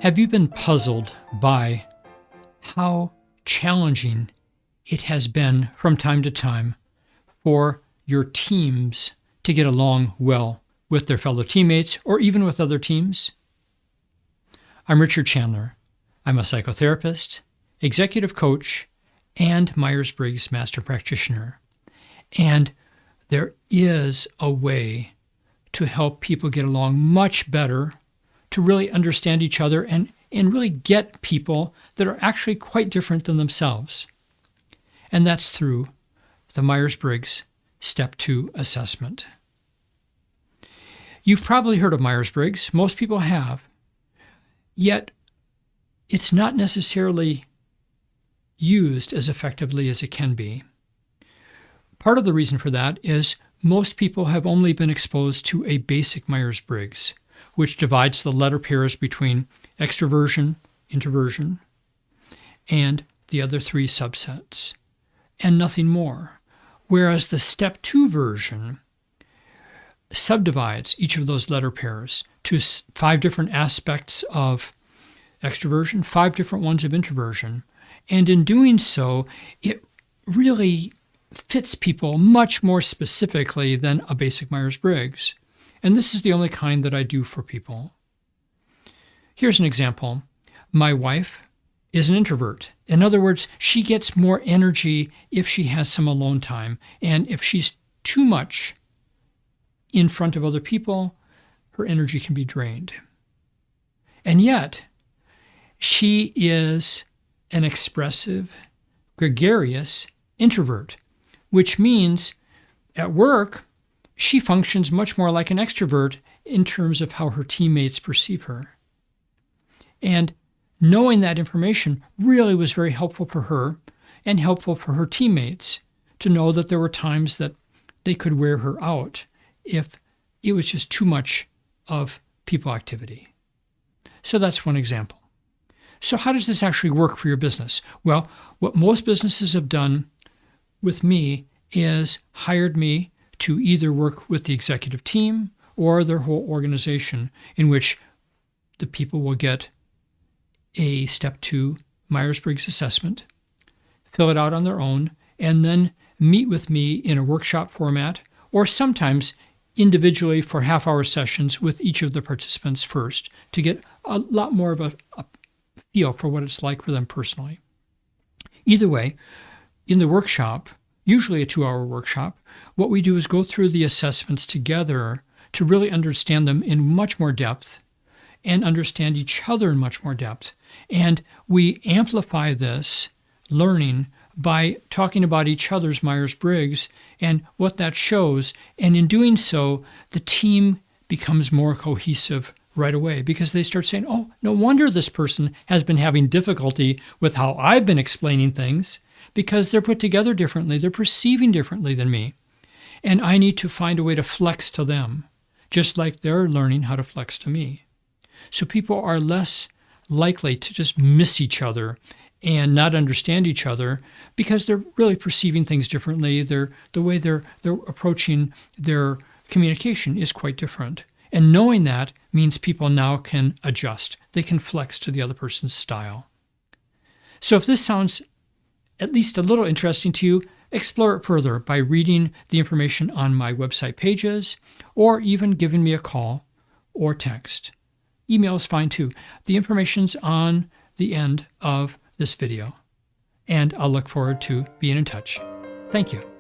Have you been puzzled by how challenging it has been from time to time for your teams to get along well with their fellow teammates or even with other teams? I'm Richard Chandler. I'm a psychotherapist, executive coach, and Myers-Briggs Master Practitioner. And there is a way to help people get along much better, to really understand each other and really get people that are actually quite different than themselves. And that's through the Myers-Briggs Step 2 assessment. You've probably heard of Myers-Briggs. Most people have. Yet, it's not necessarily used as effectively as it can be. Part of the reason for that is most people have only been exposed to a basic Myers-Briggs, which divides the letter pairs between extroversion, introversion, and the other three subsets, and nothing more. Whereas the Step 2 version subdivides each of those letter pairs to 5 different aspects of extroversion, 5 different ones of introversion. And in doing so, it really fits people much more specifically than a basic Myers-Briggs. And this is the only kind that I do for people. Here's an example. My wife is an introvert. In other words, she gets more energy if she has some alone time. And if she's too much in front of other people, her energy can be drained. And yet, she is an expressive, gregarious introvert, which means at work, she functions much more like an extrovert in terms of how her teammates perceive her. And knowing that information really was very helpful for her and helpful for her teammates to know that there were times that they could wear her out if it was just too much of people activity. So that's one example. So how does this actually work for your business? Well, what most businesses have done with me is hired me to either work with the executive team or their whole organization, in which the people will get a Step 2 Myers-Briggs assessment, fill it out on their own, and then meet with me in a workshop format, or sometimes individually for half-hour sessions with each of the participants first to get a lot more of a feel for what it's like for them personally. Either way, in the workshop, usually a 2-hour workshop, what we do is go through the assessments together to really understand them in much more depth and understand each other in much more depth. And we amplify this learning by talking about each other's Myers-Briggs and what that shows. And in doing so, the team becomes more cohesive right away because they start saying, oh, no wonder this person has been having difficulty with how I've been explaining things, because they're put together differently, they're perceiving differently than me. And I need to find a way to flex to them, just like they're learning how to flex to me. So people are less likely to just miss each other and not understand each other because they're really perceiving things differently. The way they're approaching their communication is quite different. And knowing that means people now can adjust. They can flex to the other person's style. So if this sounds at least a little interesting to you, explore it further by reading the information on my website pages or even giving me a call or text. Email is fine too. The information's on the end of this video, and I'll look forward to being in touch. Thank you.